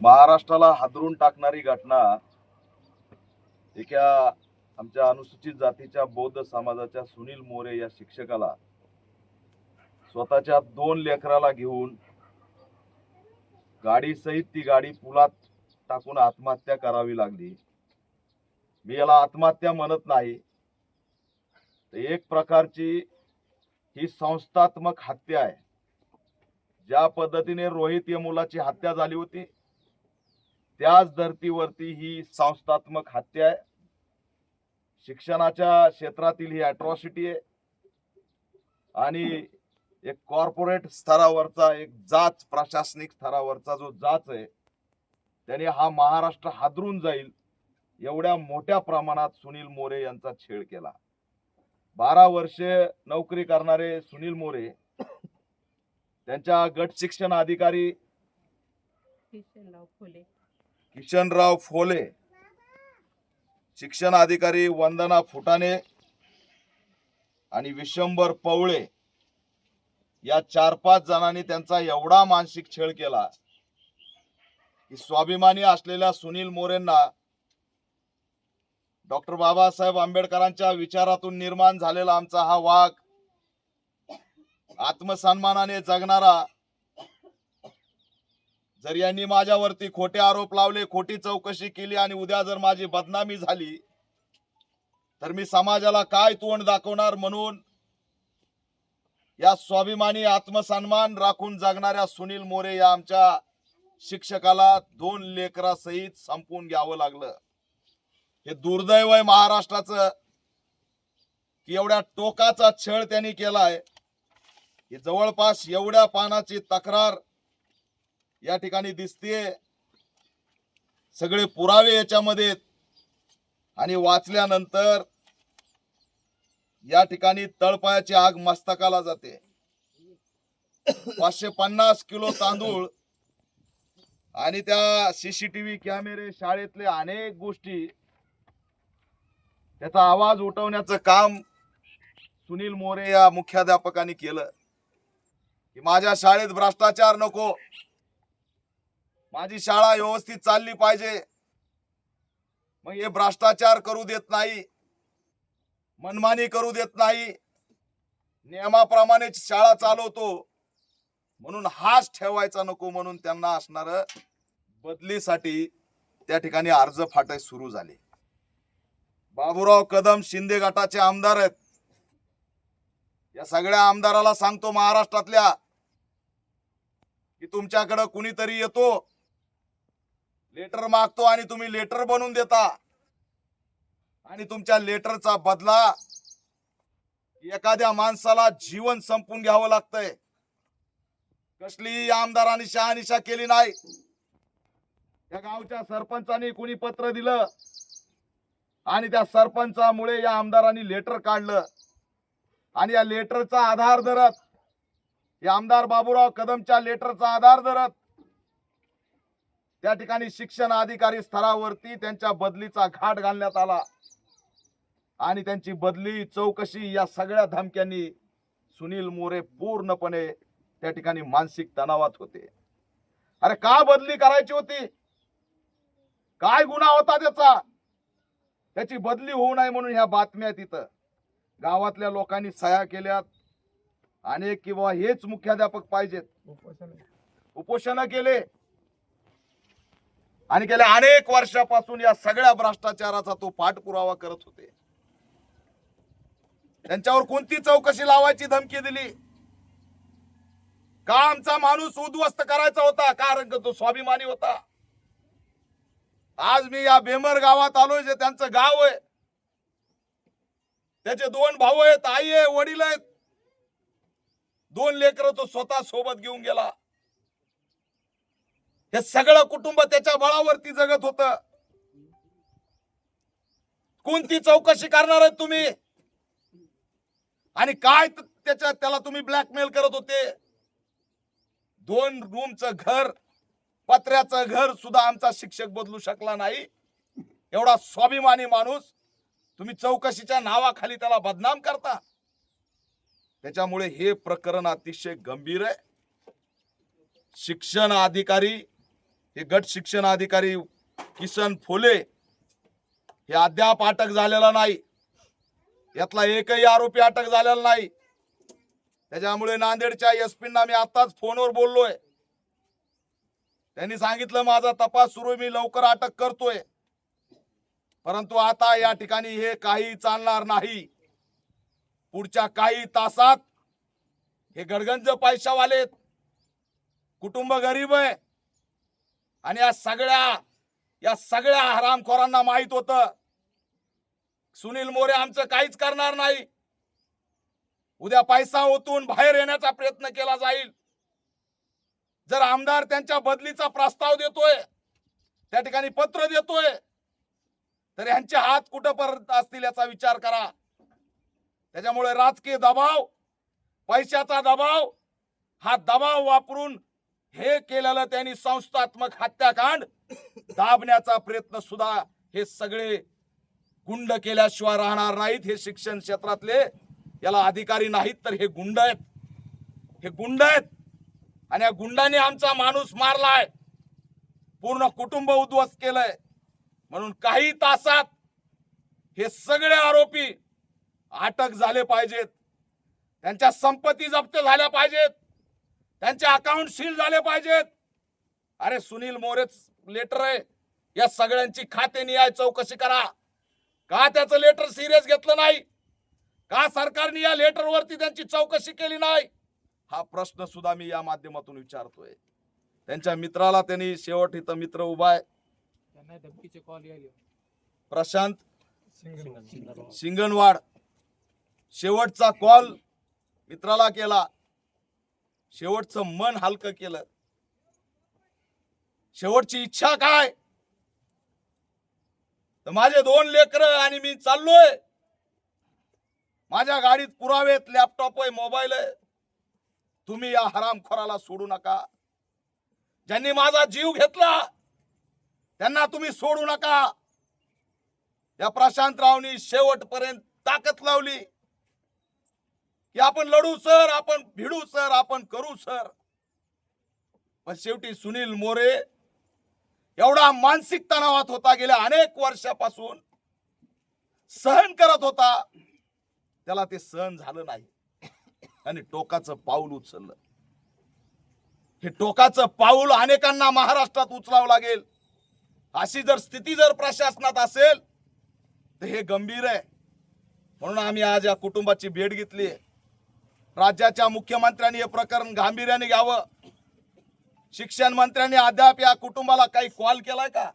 महाराष्ट्राला हादरून टाकणारी घटना एका आमच्या अनुसूचित जातीच्या बौद्ध समाजाच्या सुनील मोरे या शिक्षकाला स्वतःच्या 2 लेकराला घेऊन गाडी सहित ती गाडी पुलात टाकून आत्महत्या करावी लागली। मी याला आत्महत्या म्हणत नाही, एक प्रकारची ही संस्थात्मक हत्या आहे। ज्या पद्धतीने रोहित या मुलाची हत्या झाली होती त्याच धर्तीवरती ही संस्थात्मक हत्या आहे। शिक्षणाच्या क्षेत्रातील ही अट्रॉसिटी आहे आणि एक कॉर्पोरेट स्तरावरचा एक जाच, प्रशासनिक स्तरावरचा जो जाच आहे त्याने हा महाराष्ट्र हादरून जाईल एवढ्या मोठ्या प्रमाणात सुनील मोरे यांचा छेड केला। 12 वर्षे नोकरी करणारे सुनील मोरे त्यांच्या गट शिक्षण अधिकारी किशनराव फोले, शिक्षण अधिकारी वंदना फुटाणे आणि विशंबर पवळे या 4-5 जणांनी त्यांचा एवढा मानसिक छळ केला की स्वाभिमानी असलेल्या सुनील मोरेंना डॉक्टर बाबासाहेब आंबेडकरांच्या विचारातून निर्माण झालेला आमचा हा वाघ, आत्मसन्मानाने जगणारा, जर यांनी माझ्यावरती खोटे आरोप लावले, खोटी चौकशी केली आणि उद्या जर माझी बदनामी झाली तर मी समाजाला काय तोंड दाखवणार, म्हणून या स्वाभिमानी आत्मसन्मान राखून जगणाऱ्या सुनील मोरे या आमच्या शिक्षकाला 2 लेकरासहित संपवून घ्यावं लागलं। हे दुर्दैव आहे महाराष्ट्राचं की एवढ्या टोकाचा छळ त्यांनी केलाय। ही जवळपास एवढ्या पानाची तक्रार या ठिकाणी दिसते, सगळे पुरावे याच्यामध्ये, आणि वाचल्यानंतर या ठिकाणी तळपायाची आग मस्तकाला जाते। 550 किलो तांदूळ आणि त्या सीसीटीव्ही कॅमेरे, शाळेतले अनेक गोष्टी, त्याचा आवाज उठवण्याचं काम सुनील मोरे या मुख्याध्यापकांनी केलं की माझ्या शाळेत भ्रष्टाचार नको, माझी शाळा व्यवस्थित चालली पाहिजे। मग हे भ्रष्टाचार करू देत नाही, मनमानी करू देत नाही, नियमाप्रमाणे शाळा चालवतो, म्हणून हाच ठेवायचा नको, म्हणून त्यांना असणार बदलीसाठी त्या ठिकाणी अर्ज फाटाय सुरू झाले। बाबूराव कदम शिंदे गटाचे आमदार आहेत। या सगळ्या आमदाराला सांगतो महाराष्ट्रातल्या की तुमच्याकडे कुणीतरी येतो, लेटर मागतो आणि तुम्ही लेटर बनवून देता आणि तुमच्या लेटरचा बदला एखाद्या माणसाला जीवन संपून घ्यावं लागतंय। कसली आमदारांनी शहानिशा केली नाही। या गावच्या सरपंचांनी कुणी पत्र दिलं आणि त्या सरपंचामुळे या आमदारांनी लेटर काढलं आणि या लेटरचा आधार धरत, या आमदार बाबूराव कदमच्या लेटरचा आधार धरत त्या ठिकाणी शिक्षण अधिकारी स्तरावरती त्यांच्या बदलीचा घाट घालण्यात आला आणि त्यांची बदली, चौकशी या सगळ्या धमक्यांनी सुनील मोरे पूर्णपणे त्या ठिकाणी मानसिक तणावात होते। अरे का बदली करायची होती? काय गुन्हा होता त्याचा? त्याची बदली होऊ नये म्हणून ह्या बातम्या तिथं गावातल्या लोकांनी सह्या केल्यात अनेक, किंवा हेच मुख्याध्यापक पाहिजेत, उपोषण केले आणि गेल्या अनेक वर्षापासून या सगळ्या भ्रष्टाचाराचा तो पाठपुरावा करत होते। त्यांच्यावर कोणती चौकशी लावायची धमकी दिली? का आमचा माणूस उद्ध्वस्त करायचा होता? कारण तो स्वाभिमानी होता। आज मी या बेमर गावात आलोय, जे त्यांचं गाव आहे, त्याचे 2 भाऊ आहेत, आई आहे, वडील आहेत, 2 लेकरं तो स्वतः सोबत घेऊन गेला। हे सगळं कुटुंब त्याच्या बळावरती जगत होत। कोणती चौकशी करणार आहे तुम्ही? आणि काय त्याला तुम्ही ब्लॅकमेल करत होते? 2 रूमचं घर, पत्र्याचं घर सुद्धा आमचा शिक्षक बदलू शकला नाही। एवढा स्वाभिमानी माणूस तुम्ही चौकशीच्या नावाखाली त्याला बदनाम करता। त्याच्यामुळे हे प्रकरण अतिशय गंभीर आहे। शिक्षण अधिकारी हे गट शिक्षण अधिकारी किसन फोले हे अद्याप अटक झालेला नाही. यातला एकही आरोपी अटक झालेला नाही. त्याच्यामुळे नांदेडच्या एसपींना मी आताच फोनवर बोललोय. त्यांनी सांगितलं माझा तपास सुरू आहे, मी लवकर अटक करतोय. परंतु आता या ठिकाणी हे काही चालणार नाही. पुढच्या काही तासात हे गडगंज पैशावाले कुटुंब गरीब आहे आणि या सगळ्या हरामखोरांना माहित होतं सुनील मोरे आमचं काहीच करणार नाही. उद्या पैसा ओतून बाहेर येण्याचा प्रयत्न केला जाईल. जर आमदार त्यांच्या बदलीचा प्रस्ताव देतोय, त्या ठिकाणी पत्र देतोय, तर यांचे हात कुठपर्यंत असतील याचा विचार करा. त्याच्यामुळे राजकीय दबाव, पैशाचा दबाव, हा दबाव वापरून हे केलेलं त्यांनी संस्थात्मक हत्याकांड दाबण्याचा प्रयत्न सुद्धा हे सगळे गुंड केल्याशिवाय राहणार नाहीत. हे शिक्षण क्षेत्रातले याला अधिकारी नाहीत, तर हे गुंड आहेत. हे गुंड आहेत आणि या गुंडाने आमचा माणूस मारलाय, पूर्ण कुटुंब उद्ध्वस्त केलंय. म्हणून काही तासात हे सगळे आरोपी अटक झाले पाहिजेत. त्यांच्या संपत्ती जप्त झाल्या पाहिजेत. त्यांचे अकाउंट सील झाले पाहिजेत. अरे सुनील मोरेच लेटर आहे, या सगळ्यांची खातेनिहाय चौकशी करा. का त्याचं लेटर सिरियस घेतलं नाही? का सरकारने या लेटरवरती त्यांची चौकशी केली नाही? हा प्रश्न सुद्धा मी या माध्यमातून विचारतोय. त्यांच्या मित्राला त्यांनी शेवट इथं मित्र उभा आहे, त्यांना धमकीचे कॉल यायले. प्रशांत शिंगणवाड, शेवटचा कॉल मित्राला केला, शेवटचं मन हलकं केलं. शेवटची इच्छा काय? तर माझे 2 लेकरं आणि मी चाललोय. माझ्या गाडीत पुरावेत, लॅपटॉप आहे, मोबाईल आहे. तुम्ही या हरामखोराला सोडू नका. ज्यांनी माझा जीव घेतला त्यांना तुम्ही सोडू नका. या प्रशांतरावनी शेवटपर्यंत ताकद लावली की आपण लढू सर, आपण भिडू सर, आपण करू सर. पण शेवटी सुनील मोरे एवढा मानसिक तणावात होता, गेल्या अनेक वर्षापासून सहन करत होता, त्याला ते सहन झालं नाही आणि टोकाचं पाऊल उचललं. हे टोकाचं पाऊल अनेकांना महाराष्ट्रात उचलावं लागेल. अशी जर स्थिती जर प्रशासनात असेल तर हे गंभीर आहे. म्हणून आम्ही आज या कुटुंबाची भेट घेतली. राज्याच्या मुख्यमंत्र्यांनी हे प्रकरण गांभीर्याने घ्यावं. शिक्षण मंत्र्यांनी अद्याप या कुटुंबाला काही कॉल केलाय का?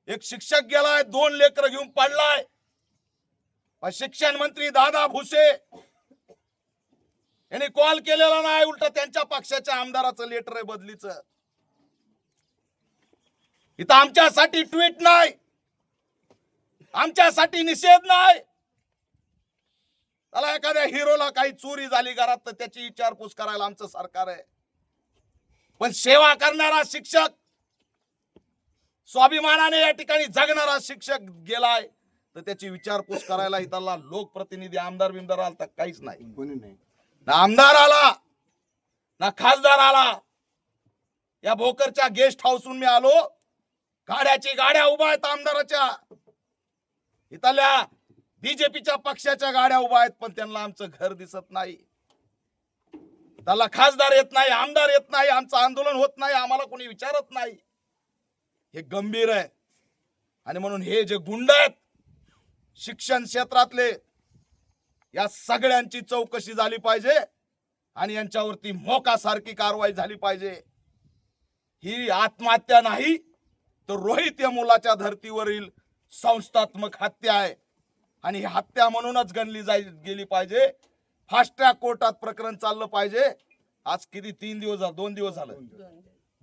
एक शिक्षक गेलाय, 2 लेकरं घेऊन पडलाय. शिक्षण मंत्री दादा भुसे यांनी कॉल केलेला नाही. उलट त्यांच्या पक्षाच्या आमदाराचं लेटर आहे बदलीचं. इथं आमच्यासाठी ट्विट नाही, आमच्यासाठी निषेध नाही. त्याला एखाद्या हिरोला काही चोरी झाली घरात तर त्याची विचारपूस करायला आमचं सरकार आहे. पण सेवा करणारा शिक्षक, स्वाभिमानाने या ठिकाणी जगणारा शिक्षक गेलाय तर त्याची विचारपूस करायला इथला लोकप्रतिनिधी आमदार बिमदार आला तर काहीच नाही. कोणी नाही. ना आमदार आला ना खासदार आला. या भोकरच्या गेस्ट हाऊसहून मी आलो, गाड्या उभा आहेत आमदाराच्या. इथल्या बीजेपीच्या पक्षाच्या गाड्या उभा आहेत, पण त्यांना आमचं घर दिसत नाही. त्याला खासदार येत नाही, आमदार येत नाही, आमचं आंदोलन होत नाही, आम्हाला कोणी विचारत नाही. हे गंभीर आहे. आणि म्हणून हे जे गुंड आहेत शिक्षण क्षेत्रातले, या सगळ्यांची चौकशी झाली पाहिजे आणि यांच्यावरती मोकासारखी कारवाई झाली पाहिजे. ही आत्महत्या नाही तर रोहित या मुलाच्या धर्तीवरील संस्थात्मक हत्या आहे आणि ही हत्या म्हणूनच गणली गेली पाहिजे. फास्ट ट्रॅक कोर्टात प्रकरण चाललं पाहिजे. आज किती 3 दिवस झाले, 2 दिवस झाले,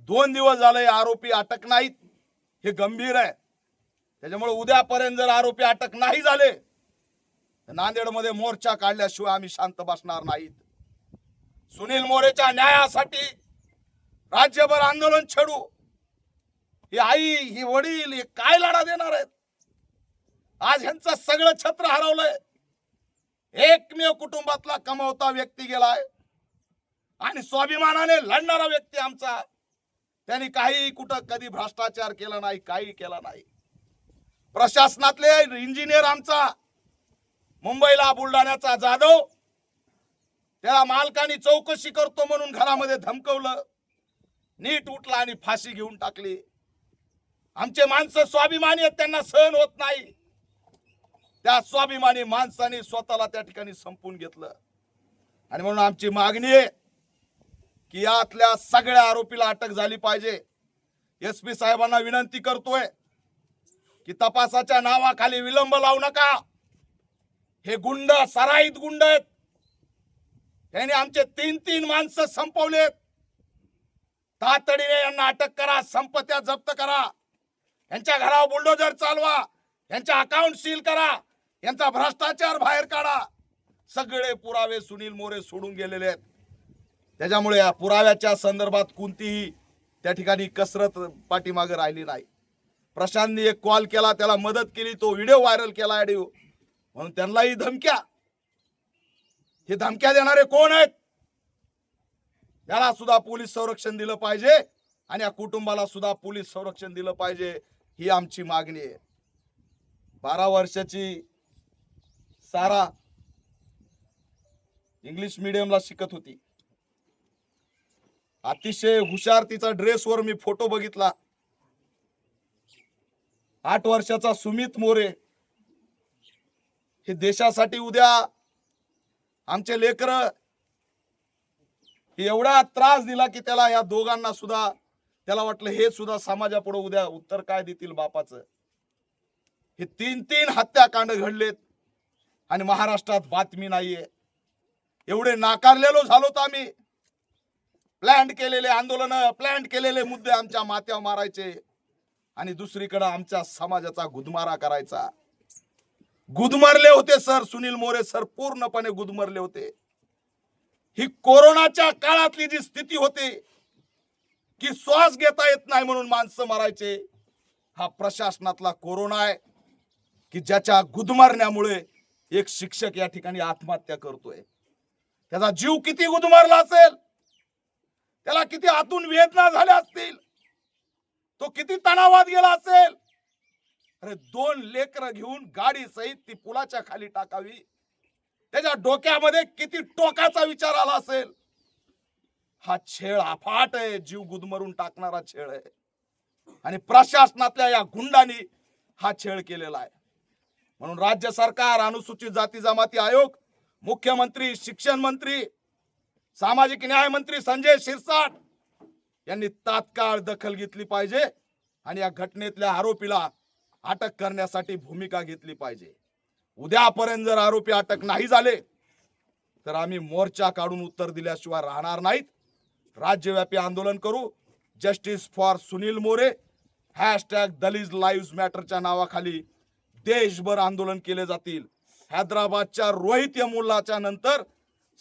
2 दिवस झाले आरोपी अटक नाहीत. हे गंभीर आहे. त्याच्यामुळे उद्यापर्यंत जर आरोपी अटक नाही झाले तर नांदेडमध्ये मोर्चा काढल्याशिवाय आम्ही शांत बसणार नाहीत. सुनील मोरेच्या न्यायासाठी राज्यभर आंदोलन छेडू. ही आई, ही वडील, हे काय लढा देणार आहेत? आज ह्यांचं सगळं छत्र हरवलंय. एकमेव कुटुंबातला कमवता व्यक्ती गेलाय आणि स्वाभिमानाने लढणारा व्यक्ती आमचा त्यांनी काही कुठं कधी भ्रष्टाचार केला नाही, काही केला नाही. प्रशासनातले इंजिनियर आमचा मुंबईला बुलढाण्याचा जाधव, त्याला मालकाने चौकशी करतो म्हणून घरामध्ये धमकवलं, नीट उठला आणि फाशी घेऊन टाकली. आमचे माणसं स्वाभिमानी आहेत, त्यांना सहन होत नाही. त्या स्वाभिमानी माणसाने स्वतःला त्या ठिकाणी संपून घेतलं. आणि म्हणून आमची मागणी आहे की यातल्या सगळ्या आरोपीला अटक झाली पाहिजे. SP साहेबांना विनंती करतोय की तपासाच्या नावाखाली विलंब लावू नका. हे गुंड सराईत गुंड आहेत. त्यांनी आमचे 3 माणसं संपवलेत. तातडीने यांना अटक करा, संपत्त्या जप्त करा, यांच्या घरावर बुलडोजर चालवा, यांच्या अकाउंट सील करा, यांचा भ्रष्टाचार बाहेर काढा. सगळे पुरावे सुनील मोरे सोडून गेलेले आहेत. त्याच्यामुळे या पुराव्याच्या संदर्भात कोणतीही त्या ठिकाणी कसरत पाठीमागे राहिली नाही. प्रशांतने एक कॉल केला, त्याला मदत केली, तो व्हिडिओ व्हायरल केला ऑडिओ, म्हणून त्यांनाही धमक्या. हे धमक्या देणारे कोण आहेत? त्याला सुद्धा पोलीस संरक्षण दिलं पाहिजे आणि या कुटुंबाला सुद्धा पोलीस संरक्षण दिलं पाहिजे, ही आमची मागणी आहे. 12 वर्षाची सारा इंग्लिश मीडियमला शिकत होती. अतिशय हुशार, तिचा ड्रेसवर मी फोटो बघितला. 8 वर्षाचा सुमित मोरे, हे देशासाठी उद्या आमचे लेकर एवढा त्रास दिला की त्याला, या दोघांना सुद्धा त्याला वाटलं हे सुद्धा समाजापुढे उद्या उत्तर काय देतील बापाचं. हे 3 हत्याकांड घडलेत आणि महाराष्ट्रात बातमी नाहीये. एवढे नाकारलेलो झालोत आम्ही. प्लॅन केलेले आंदोलन, प्लॅन केलेले मुद्दे आमच्या माथ्यावर मारायचे आणि दुसरीकडे आमच्या समाजाचा गुदमारा करायचा. गुदमरले होते सर, सुनील मोरे सर पूर्णपणे गुदमरले होते. ही कोरोनाच्या काळातली जी स्थिती होती की श्वास घेता येत नाही म्हणून माणसं मरायचे, हा प्रशासनातला कोरोना आहे की ज्याच्या गुदमरण्यामुळे एक शिक्षक या ठिकाणी आत्महत्या करतोय. त्याचा जीव किती गुदमरला असेल, त्याला किती आतून वेदना झाल्या असतील, तो किती तणावात गेला असेल. अरे 2 लेकरं घेऊन गाडी सहित ती पुलाच्या खाली टाकावी, त्याच्या डोक्यामध्ये किती टोकाचा विचार आला असेल. हा छेळ अफाट आहे, जीव गुदमरून टाकणारा छेळ आहे आणि प्रशासनातल्या या गुंडांनी हा छेळ केलेला आहे. म्हणून राज्य सरकार, अनुसूचित जाती जमाती आयोग, मुख्यमंत्री, शिक्षण मंत्री, सामाजिक न्याय मंत्री संजय शिरसाट यांनी तात्काळ दखल घेतली पाहिजे आणि या घटनेतल्या आरोपीला अटक करण्यासाठी भूमिका घेतली पाहिजे. उद्यापर्यंत जर आरोपी अटक नाही झाले तर आम्ही मोर्चा काढून उत्तर दिल्याशिवाय राहणार नाहीत. राज्यव्यापी आंदोलन करू. Justice for Sunil More, #Dalit live मॅटरच्या नावाखाली देशभर आंदोलन केले जातील. हैदराबादच्या रोहित यमुल्लाच्या नंतर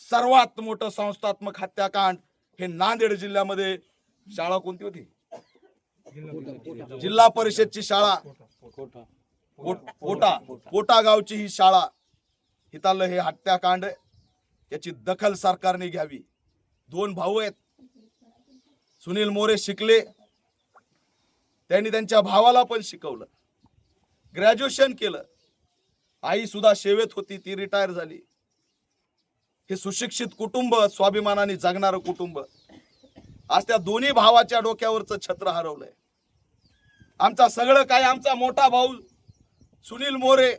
सर्वात मोठं संस्थात्मक हत्याकांड हे नांदेड जिल्ह्यामध्ये. शाळा कोणती होती? जिल्हा परिषदची शाळा कोटा गावची ही शाळा. हितालं हे हत्याकांड, याची दखल सरकारने घ्यावी. 2 भाऊ आहेत. सुनील मोरे शिकले, त्यांनी त्यांच्या भावाला पण शिकवलं, ग्रॅज्युएशन केलं. आई सुद्धा सेवेत होती, ती रिटायर झाली. हे सुशिक्षित कुटुंब, स्वाभिमानाने जगणारं कुटुंब. आज त्या दोन्ही भावाच्या डोक्यावरचं छत्र हरवलंय. आमचा सगळं काय, आमचा मोठा भाऊ सुनील मोरे,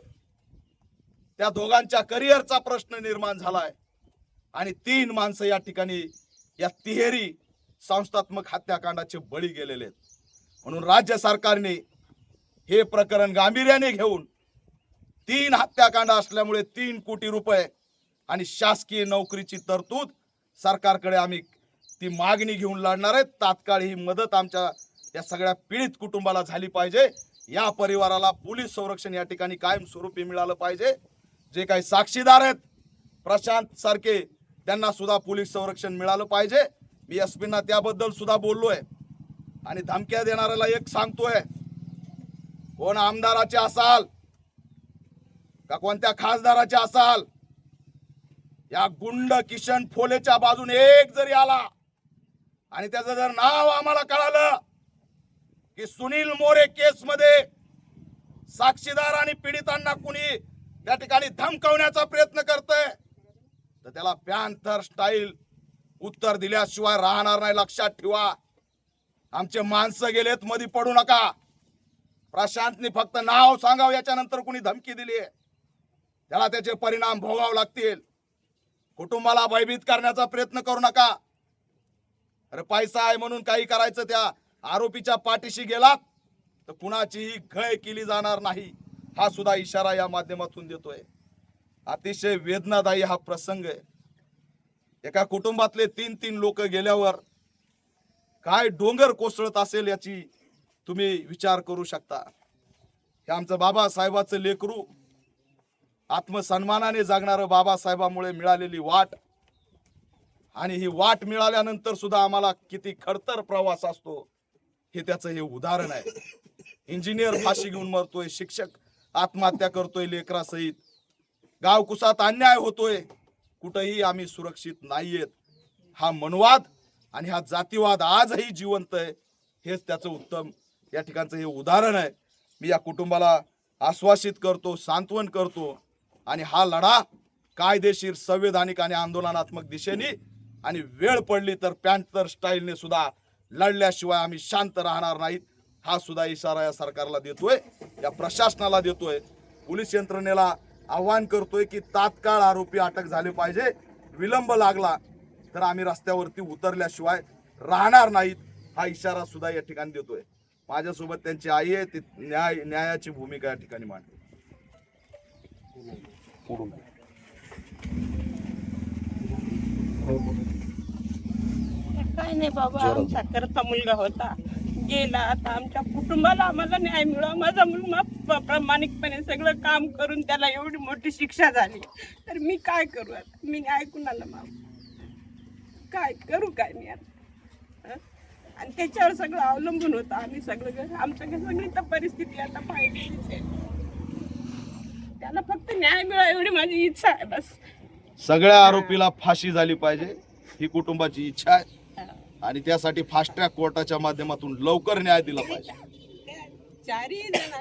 त्या दोघांच्या करिअरचा प्रश्न निर्माण झालाय आणि 3 माणसं या ठिकाणी या तिहेरी संस्थात्मक हत्याकांडाचे बळी गेलेले आहेत. म्हणून राज्य सरकारने हे प्रकरण गांभीर्याने घेऊन 3 हत्याकांड असल्यामुळे 3 कोटी रुपये आणि शासकीय नोकरीची तरतूद सरकारकडे आम्ही ती मागणी घेऊन लढणार आहेत. तात्काळ ही मदत आमच्या या सगळ्या पीडित कुटुंबाला झाली पाहिजे. या परिवाराला पोलीस संरक्षण या ठिकाणी कायमस्वरूपी मिळालं पाहिजे. जे काही साक्षीदार आहेत प्रशांत सारखे, त्यांना सुद्धा पोलीस संरक्षण मिळालं पाहिजे. मी SP ना त्याबद्दल सुद्धा बोललोय आणि धमक्या देणाऱ्याला एक सांगतोय, कोण आमदाराचे असाल का कोणत्या खासदाराचे असाल, या गुंड किशन फोलेच्या बाजूने एक जरी आला आणि त्याचं जर नाव आम्हाला कळालं की सुनील मोरे केस मध्ये साक्षीदार आणि पीडितांना कुणी त्या ठिकाणी धमकावण्याचा प्रयत्न करतोय तर त्याला पॅन्थर स्टाईल उत्तर दिल्याशिवाय राहणार नाही. लक्षात ठेवा. आमचे माणसं गेलेत, मध्ये पडू नका. प्रशांतनी फक्त नाव सांगावं, याच्यानंतर कुणी धमकी दिली त्याला त्याचे परिणाम भोगावे लागतील. कुटुंबाला भयभीत करण्याचा प्रयत्न करू नका. अरे पैसा आहे म्हणून काही करायचं, त्या आरोपीच्या पाठीशी गेलात तर कुणाचीही घय केली जाणार नाही, हा सुद्धा इशारा या माध्यमातून देतोय. अतिशय वेदनादायी हा प्रसंग आहे. एका कुटुंबातले 3 लोक गेल्यावर काय डोंगर कोसळत असेल याची तुम्ही विचार करू शकता. हे आमचं बाबासाहेबाचं लेकरू, आत्मसन्मानाने जगणारं, बाबासाहेबामुळे मिळालेली वाट, आणि ही वाट मिळाल्यानंतर सुद्धा आम्हाला किती खडतर प्रवास असतो हे त्याचं हे उदाहरण आहे. इंजिनियर फाशी घेऊन मरतोय, शिक्षक आत्महत्या करतोय लेकरासहित, गावकुसात अन्याय होतोय, कुठेही आम्ही सुरक्षित नाहीयेत. हा मनवाद आणि हा जातीवाद आजही जिवंत आहे, हेच त्याचं उत्तम या ठिकाणचं हे उदाहरण आहे. मी या कुटुंबाला आश्वासित करतो, सांत्वन करतो, आणि हा लढा कायदेशीर, संवैधानिक आणि आंदोलनात्मक दिशेने, आणि वेळ पडली तर पॅन्थर स्टाईलने सुद्धा लढल्याशिवाय आम्ही शांत राहणार नाहीत, हा सुद्धा इशारा या सरकारला देतोय, या प्रशासनाला देतोय. पोलीस यंत्रणेला आव्हान करतोय की तात्काळ आरोपी अटक झाले पाहिजे. विलंब लागला तर आम्ही रस्त्यावरती उतरल्याशिवाय राहणार नाहीत, हा इशारा सुद्धा या ठिकाणी देतोय. माझ्यासोबत त्यांची आई आहे, ती न्यायाची भूमिका या ठिकाणी मांडते. काय नाही बाबा, आमचा करता मुलगा होता, गेला. आता आमच्या कुटुंबाला आम्हाला न्याय मिळावा. माझा मुलगा प्रामाणिकपणे सगळं काम करून त्याला एवढी मोठी शिक्षा झाली, तर मी काय करू आता? मी न्याय कुणाला मागू? काय करू काय मी आता? आणि त्याच्यावर सगळं अवलंबून होतं. आम्ही सगळं, आमच्याकडे सगळी तर परिस्थिती आता पाहिजेच आहे. त्याला फक्त न्याय मिळावा एवढी माझी इच्छा आहे बस. सगळ्या आरोपीला फाशी झाली पाहिजे ही कुटुंबाची इच्छा आहे, आणि त्यासाठी फास्ट ट्रॅक कोर्टाच्या माध्यमातून लवकर न्याय दिला पाहिजे. चारही जणाला